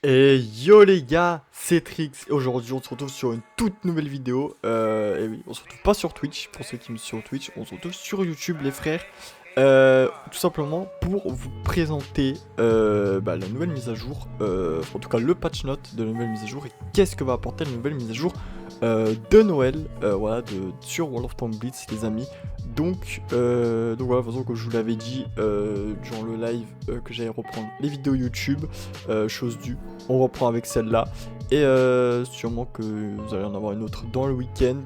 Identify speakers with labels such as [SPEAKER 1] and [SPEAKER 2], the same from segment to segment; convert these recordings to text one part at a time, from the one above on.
[SPEAKER 1] Et yo les gars, c'est Trix. Et aujourd'hui, on se retrouve sur une toute nouvelle vidéo. Et oui, on se retrouve pas sur Twitch. Pour ceux qui me suivent sur Twitch, on se retrouve sur YouTube, les frères. Tout simplement pour vous présenter la nouvelle mise à jour. En tout cas, le patch note de la nouvelle mise à jour. Et qu'est-ce que va apporter la nouvelle mise à jour de Noël. Voilà, sur World of Tanks Blitz, les amis. Donc voilà, de toute façon, comme je vous l'avais dit durant le live, que j'allais reprendre les vidéos YouTube, chose due, on reprend avec celle-là. Et sûrement que vous allez en avoir une autre dans le week-end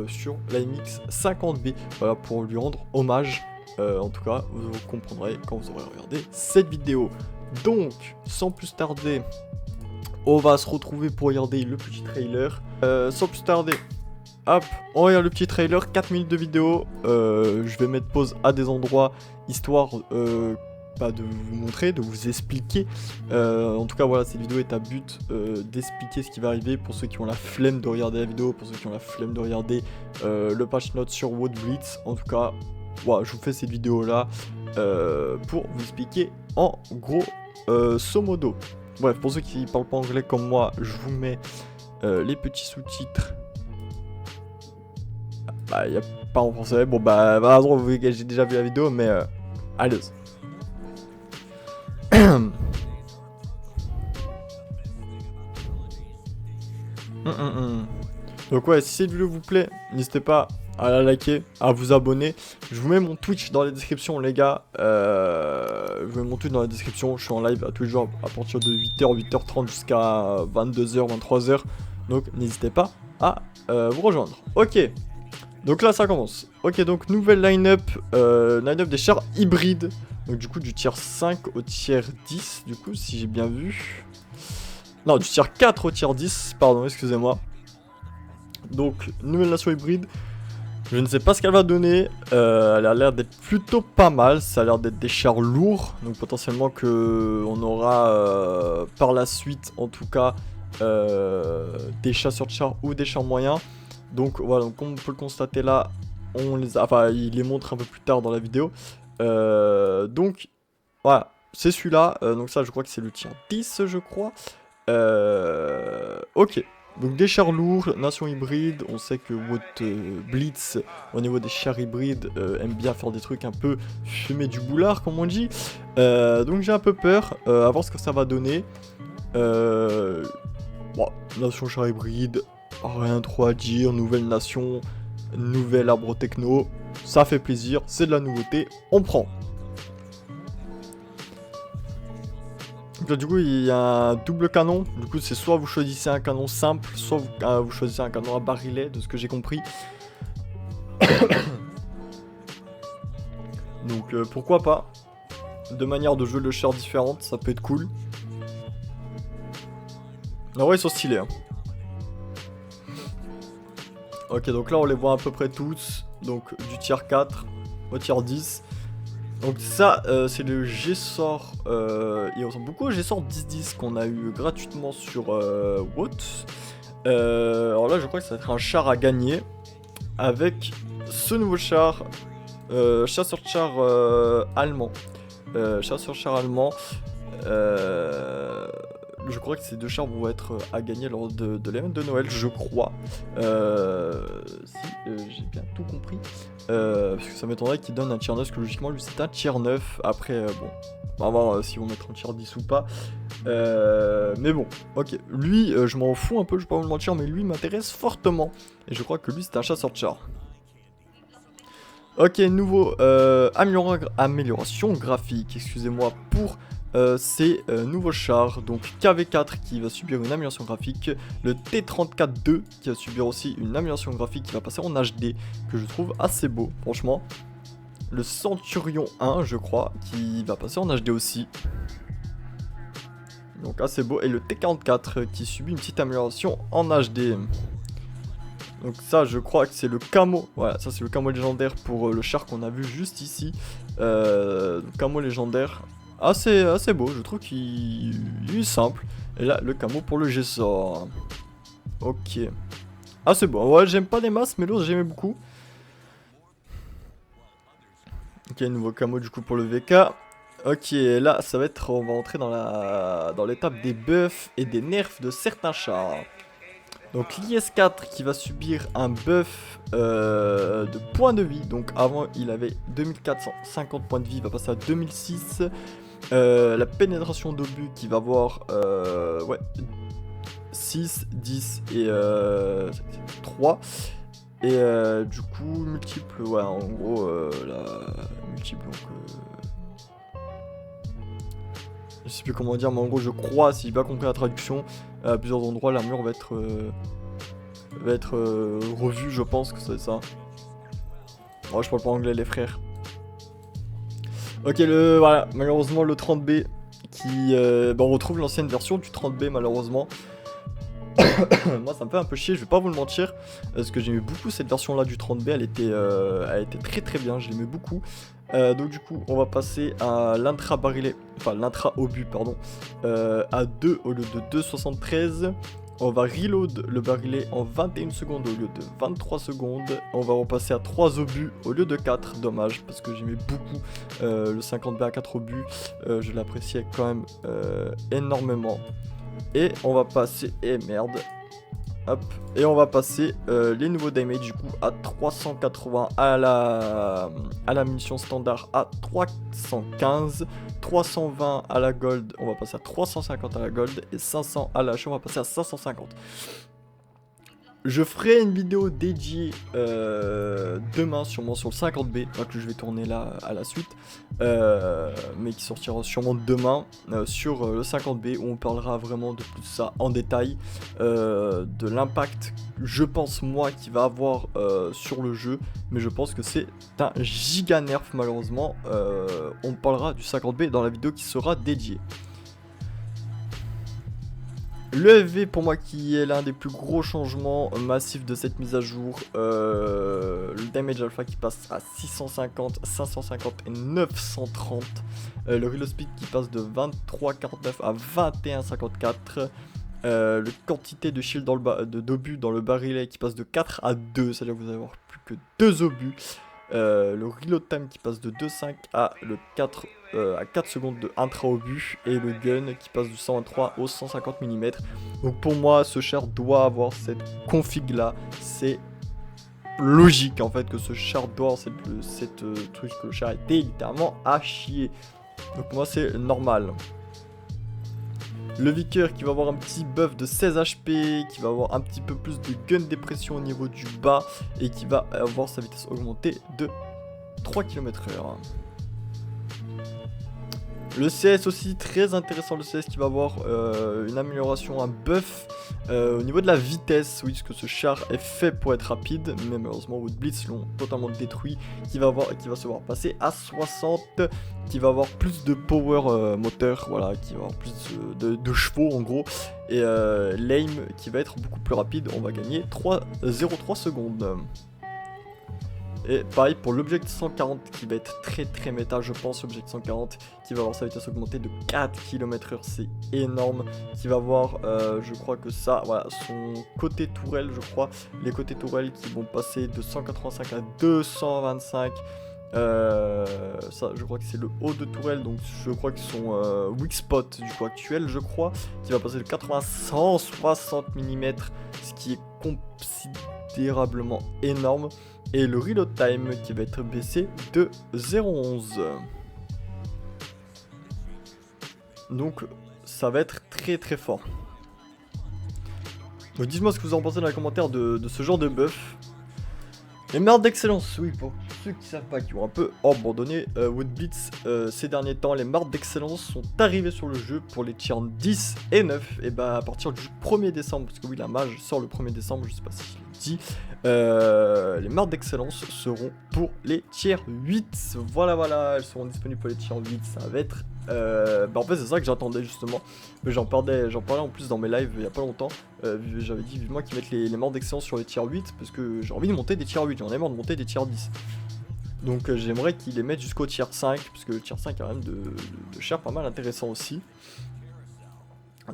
[SPEAKER 1] sur la MX 50B, voilà, pour lui rendre hommage. En tout cas, vous comprendrez quand vous aurez regardé cette vidéo. Donc, sans plus tarder, on va se retrouver pour regarder le petit trailer. Sans plus tarder, hop, on regarde le petit trailer, 4 minutes de vidéo. Je vais mettre pause à des endroits, histoire de vous montrer, de vous expliquer. En tout cas, voilà, cette vidéo est à but d'expliquer ce qui va arriver pour ceux qui ont la flemme de regarder la vidéo, pour ceux qui ont la flemme de regarder le patch note sur World Blitz. En tout cas, voilà, je vous fais cette vidéo là pour vous expliquer en gros modo. Bref, pour ceux qui parlent pas anglais comme moi, je vous mets les petits sous-titres. Bah, il n'y a pas en français. Bon, bah, vous voyez que j'ai déjà vu la vidéo, mais allez. Donc, ouais, si cette vidéo vous plaît, n'hésitez pas à la liker, à vous abonner. Je vous mets mon Twitch dans la description, les gars. Je vous mets mon Twitch dans la description. Je suis en live à tous les jours à partir de 8h, 8h30 jusqu'à 22h, 23h. Donc, n'hésitez pas à vous rejoindre. Ok. Donc là, ça commence. Ok, donc nouvelle line-up des chars hybrides. Donc du coup, du tier 5 au tier 10, du coup, si j'ai bien vu. Non, du tier 4 au tier 10, pardon, excusez-moi. Donc, nouvelle nation hybride. Je ne sais pas ce qu'elle va donner. Elle a l'air d'être plutôt pas mal. Ça a l'air d'être des chars lourds. Donc potentiellement que on aura par la suite, en tout cas, des chasseurs de chars ou des chars moyens. Donc voilà, donc comme on peut le constater là, on les a, enfin il les montre un peu plus tard dans la vidéo. Donc voilà, c'est celui-là. Donc ça, je crois que c'est le tier 10, je crois. Ok. Donc des chars lourds, nation hybride. On sait que votre Blitz, au niveau des chars hybrides, aime bien faire des trucs un peu fumer du boulard, comme on dit. Donc j'ai un peu peur. À voir ce que ça va donner. Bon, nation char hybride. Rien trop à dire, nouvelle nation, nouvel arbre techno, ça fait plaisir, c'est de la nouveauté, on prend. Donc là, du coup, il y a un double canon, du coup c'est soit vous choisissez un canon simple, soit vous choisissez un canon à barillet, de ce que j'ai compris. Donc pourquoi pas, deux manières de jouer le char différentes, ça peut être cool. En vrai ils sont stylés, hein. Ok, donc là on les voit à peu près tous. Donc du tier 4 au tier 10. Donc ça, c'est le G-Sort. Il ressemble beaucoup au G-Sort 10-10 qu'on a eu gratuitement sur WOT. Alors là, je crois que ça va être un char à gagner. Avec ce nouveau char. Chasseur de char allemand. Chasseur de char allemand. Je crois que ces deux chars vont être à gagner lors de l'event de Noël, je crois. Si j'ai bien tout compris. Parce que ça m'étonnerait qu'il donne un tier 9, parce que logiquement, lui, c'est un tier 9. Après, bon, on va voir si vont mettre un tier 10 ou pas. Mais bon, ok. Lui, je m'en fous un peu, je vais pas vous mentir, mais lui m'intéresse fortement. Et je crois que lui, c'est un chasseur de chars. Ok, nouveau amélioration graphique, excusez-moi pour ces nouveaux chars. Donc KV4 qui va subir une amélioration graphique, le T34-2 qui va subir aussi une amélioration graphique qui va passer en HD, que je trouve assez beau, franchement. Le Centurion 1, je crois, qui va passer en HD aussi. Donc assez beau. Et le T44 qui subit une petite amélioration en HD. Donc ça, je crois que c'est le camo. Voilà, ça c'est le camo légendaire pour le char qu'on a vu juste ici. Camo légendaire. Assez beau, je trouve qu'il est simple. Et là, le camo pour le G-Sort. Ok. Ah, c'est bon. Ouais, j'aime pas les masses, mais l'autre, j'aimais beaucoup. Ok, nouveau camo du coup pour le VK. Ok, là ça va être, on va entrer dans l'étape des buffs et des nerfs de certains chars. Donc l'IS4 qui va subir un buff de points de vie. Donc avant il avait 2450 points de vie, il va passer à 2006. La pénétration d'obus qui va avoir ouais, 6, 10 et 3. Et du coup multiple, ouais en gros la multiple donc je sais plus comment dire, mais en gros je crois, si j'ai bien compris la traduction, à plusieurs endroits l'armure va être revue, je pense que c'est ça. Ouais, je parle pas anglais les frères. Ok, voilà, malheureusement le 30B qui... bah, on retrouve l'ancienne version du 30B malheureusement. Moi ça me fait un peu chier, je vais pas vous le mentir, parce que j'aimais beaucoup cette version là du 30B, elle était très très bien, je l'aimais beaucoup. Donc du coup on va passer à l'intra barillet, enfin l'intra obus pardon, à 2 au lieu de 2,73. On va reload le barillet en 21 secondes au lieu de 23 secondes. On va repasser à 3 obus au lieu de 4. Dommage parce que j'aimais beaucoup le 50B à 4 obus. Je l'appréciais quand même énormément. Et on va passer... Et merde. Hop. Et on va passer les nouveaux damage du coup à 380 à la munition standard à 315. 320 à la gold, on va passer à 350 à la gold. Et 500 à la hache, on va passer à 550. Je ferai une vidéo dédiée demain sûrement sur le 50B, que je vais tourner là à la suite, mais qui sortira sûrement demain sur le 50B où on parlera vraiment de tout ça en détail, de l'impact, je pense moi, qu'il va avoir sur le jeu, mais je pense que c'est un giga nerf malheureusement. On parlera du 50B dans la vidéo qui sera dédiée. Le FV pour moi qui est l'un des plus gros changements massifs de cette mise à jour. Le damage alpha qui passe à 650, 550 et 930. Le reload speed qui passe de 23,49 à 21,54. Le quantité de shield d'obus dans le barillet qui passe de 4 à 2, c'est-à-dire que vous allez avoir plus que 2 obus. Le reload time qui passe de 2,5 à 4 secondes de intra-obus, et le gun qui passe du 123 au 150 mm. Donc pour moi ce char doit avoir cette config là, c'est logique en fait que ce char doit avoir cette truc, que le char était littéralement à chier. Donc pour moi c'est normal. Le Vicker qui va avoir un petit buff de 16 HP, qui va avoir un petit peu plus de gun dépression au niveau du bas et qui va avoir sa vitesse augmentée de 3 km/h. Le CS aussi, très intéressant, le CS qui va avoir une amélioration, un buff au niveau de la vitesse, oui, parce que ce char est fait pour être rapide, mais malheureusement Woodblitz l'ont totalement détruit, qui va se voir passer à 60, qui va avoir plus de power moteur, voilà, qui va avoir plus de chevaux en gros, et l'aim qui va être beaucoup plus rapide, on va gagner 0,3 secondes. Et pareil pour l'Object 140 qui va être très très méta, je pense. Object 140 qui va avoir sa vitesse augmentée de 4 km/h, c'est énorme. Qui va avoir, je crois que ça, voilà, son côté tourelle, je crois. Les côtés tourelles qui vont passer de 185 à 225. Ça, je crois que c'est le haut de tourelle, donc je crois qu'ils sont weak spot du coup actuel, je crois. Qui va passer de 80 à 160 mm, ce qui est considérablement énorme. Et le reload time qui va être baissé de 0,11. Donc ça va être très très fort. Donc dites-moi ce que vous en pensez dans les commentaires de ce genre de buff. Les marques d'excellence, oui, pour ceux qui savent pas, qui ont un peu abandonné Woodblitz ces derniers temps, les marques d'excellence sont arrivées sur le jeu pour les tiers 10 et 9, et bah à partir du 1er décembre, parce que oui, la mage sort le 1er décembre, je sais pas si je l'ai dit, les marques d'excellence seront pour les tiers 8, voilà, elles seront disponibles pour les tiers 8, ça va être... bah en fait c'est ça que j'attendais justement, mais j'en parlais en plus dans mes lives il y a pas longtemps, j'avais dit vivement qu'ils mettent les morts d'excellence sur les tiers 8 parce que j'ai envie de monter des tiers 8, j'en ai marre de monter des tiers 10. Donc j'aimerais qu'ils les mettent jusqu'au tiers 5, parce que le tiers 5 a quand même de chars pas mal intéressant aussi.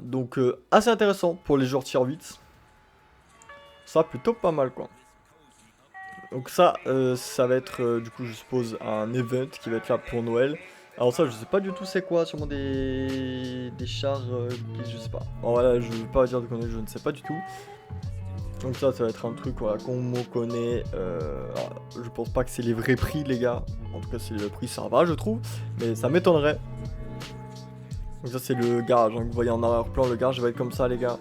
[SPEAKER 1] Donc assez intéressant pour les joueurs tiers 8. Ça plutôt pas mal quoi. Donc ça va être du coup je suppose un event qui va être là pour Noël. Alors ça, je sais pas du tout c'est quoi, sûrement des chars, je sais pas. Bon, voilà, je veux pas dire de conneries, je ne sais pas du tout. Donc ça va être un truc voilà, qu'on connaît. Alors, je pense pas que c'est les vrais prix, les gars. En tout cas, c'est le prix, ça va, je trouve. Mais ça m'étonnerait. Donc ça, c'est le garage. Hein, que vous voyez en arrière-plan, le garage va être comme ça, les gars.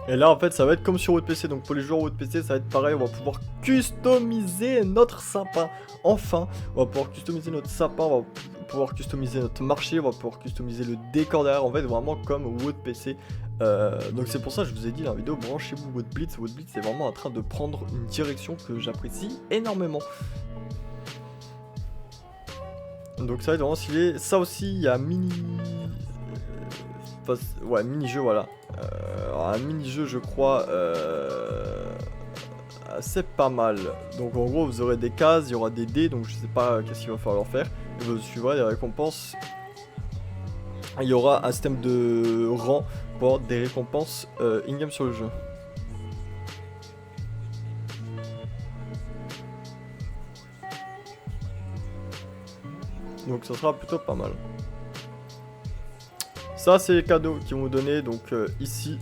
[SPEAKER 1] Et là, en fait, ça va être comme sur votre PC. Donc pour les joueurs votre PC, ça va être pareil. On va pouvoir customiser notre sapin. Enfin, on va pouvoir customiser notre sapin. On va pouvoir customiser notre marché. On va pouvoir customiser le décor derrière. En fait, vraiment comme votre PC. Donc c'est pour ça que je vous ai dit dans la vidéo, branchez-vous votre Blitz. Votre Blitz est vraiment en train de prendre une direction que j'apprécie énormément. Donc ça va être vraiment stylé. Ça aussi, il y a ouais, mini-jeu, voilà. Un mini-jeu, je crois, c'est pas mal. Donc en gros, vous aurez des cases, il y aura des dés, donc je sais pas qu'est-ce qu'il va falloir faire. Et vous suivrez les récompenses. Il y aura un système de rang pour avoir des récompenses in-game sur le jeu. Donc ça sera plutôt pas mal. Ça, c'est les cadeaux qu'ils vont vous donner, donc ici.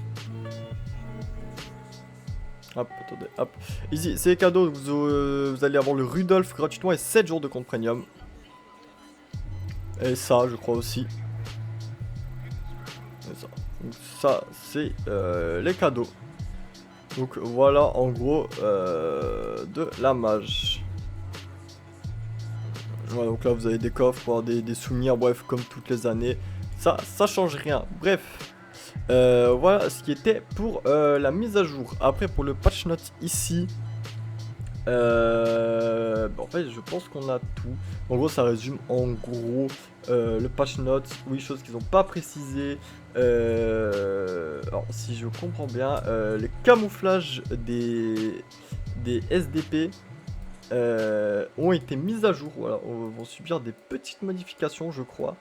[SPEAKER 1] Hop, attendez, hop. Ici, c'est les cadeaux, vous allez avoir le Rudolph gratuitement et 7 jours de compte premium. Et ça, je crois aussi. Et ça. Donc ça, c'est les cadeaux. Donc voilà, en gros, de la mage. Voilà, donc là, vous avez des coffres pour avoir des souvenirs, bref, comme toutes les années. Ça change rien. Bref. Voilà ce qui était pour la mise à jour. Après pour le patch note ici, en fait je pense qu'on a tout. En gros ça résume en gros le patch note. Oui, chose qu'ils n'ont pas précisé. Alors si je comprends bien, les camouflages des SDP ont été mis à jour. Voilà, vont subir des petites modifications je crois.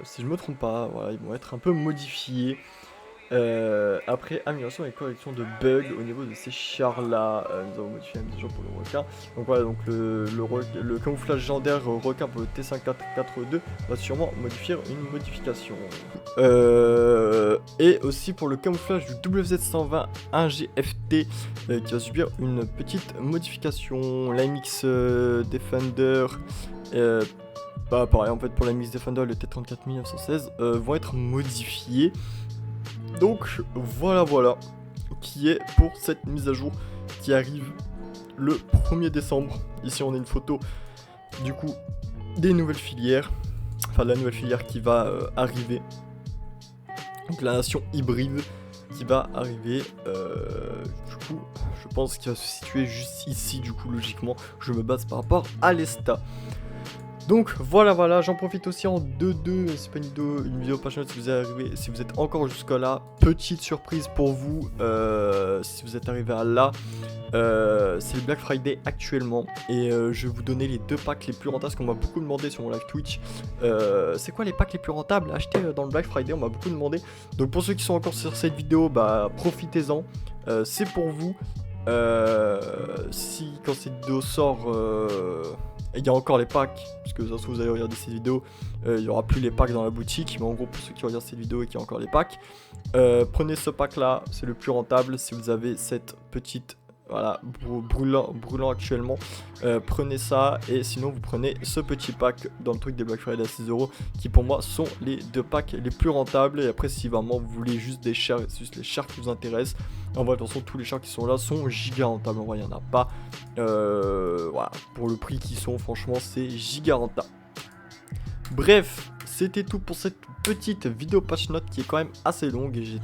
[SPEAKER 1] Si je me trompe pas, voilà, ils vont être un peu modifiés. Après, amélioration et correction de bugs au niveau de ces chars là. Nous avons modifié la mise à jour pour le requin. Donc voilà, donc le camouflage légendaire requin pour le T5442 va sûrement modifier une modification. Et aussi pour le camouflage du WZ120 1GFT qui va subir une petite modification. L'AMX Defender. Bah pareil en fait pour la Mix Defender le T34916 vont être modifiés. Donc voilà qui est pour cette mise à jour qui arrive le 1er décembre. Ici on a une photo du coup des nouvelles filières, enfin de la nouvelle filière qui va arriver. Donc la nation hybride qui va arriver, du coup je pense qu'il va se situer juste ici du coup logiquement je me base par rapport à l'ESTA. Donc voilà, j'en profite aussi en 2-2, c'est pas une vidéo passionnante si vous êtes arrivé, si vous êtes encore jusqu'à là, petite surprise pour vous, si vous êtes arrivé à là, c'est le Black Friday actuellement, et je vais vous donner les 2 packs les plus rentables, parce qu'on m'a beaucoup demandé sur mon live Twitch, c'est quoi les packs les plus rentables à acheter dans le Black Friday, on m'a beaucoup demandé, donc pour ceux qui sont encore sur cette vidéo, bah profitez-en, c'est pour vous, si quand cette vidéo sort... il y a encore les packs, parce que ça se trouve vous allez regarder cette vidéo, il n'y aura plus les packs dans la boutique, mais en gros pour ceux qui regardent cette vidéo et qui ont encore les packs, prenez ce pack là, c'est le plus rentable si vous avez cette petite, voilà, brûlant actuellement, prenez ça, et sinon vous prenez ce petit pack dans le truc des Black Friday à 6€ qui pour moi sont les 2 packs les plus rentables. Et après si vraiment vous voulez juste des chars, c'est juste les chars qui vous intéressent, en vrai de toute façon tous les chars qui sont là sont giga rentables, en vrai il n'y en a pas, voilà, pour le prix qu'ils sont franchement c'est giga rentable. Bref, c'était tout pour cette petite vidéo patch note qui est quand même assez longue, et j'ai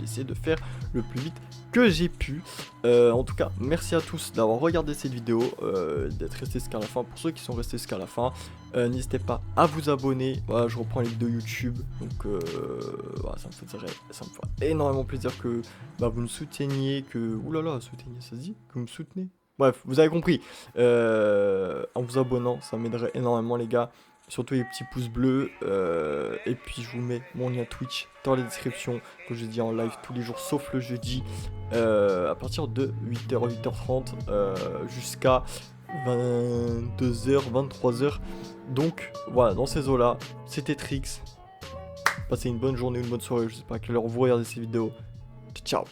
[SPEAKER 1] essayé de faire le plus vite que j'ai pu. En tout cas, merci à tous d'avoir regardé cette vidéo, d'être restés jusqu'à la fin. Pour ceux qui sont restés jusqu'à la fin, n'hésitez pas à vous abonner. Voilà, je reprends les vidéos YouTube, donc voilà, ça me ferait énormément plaisir que vous me souteniez, souteniez, ça se dit, que vous me soutenez. Bref, vous avez compris. En vous abonnant, ça m'aiderait énormément les gars. Surtout les petits pouces bleus, et puis je vous mets mon lien Twitch dans la description, que je dis en live tous les jours sauf le jeudi, à partir de 8h, 8h30 jusqu'à 22h, 23h. Donc voilà, dans ces eaux-là, c'était Trix. Passez une bonne journée ou une bonne soirée, je sais pas à quelle heure vous regardez ces vidéos. Ciao.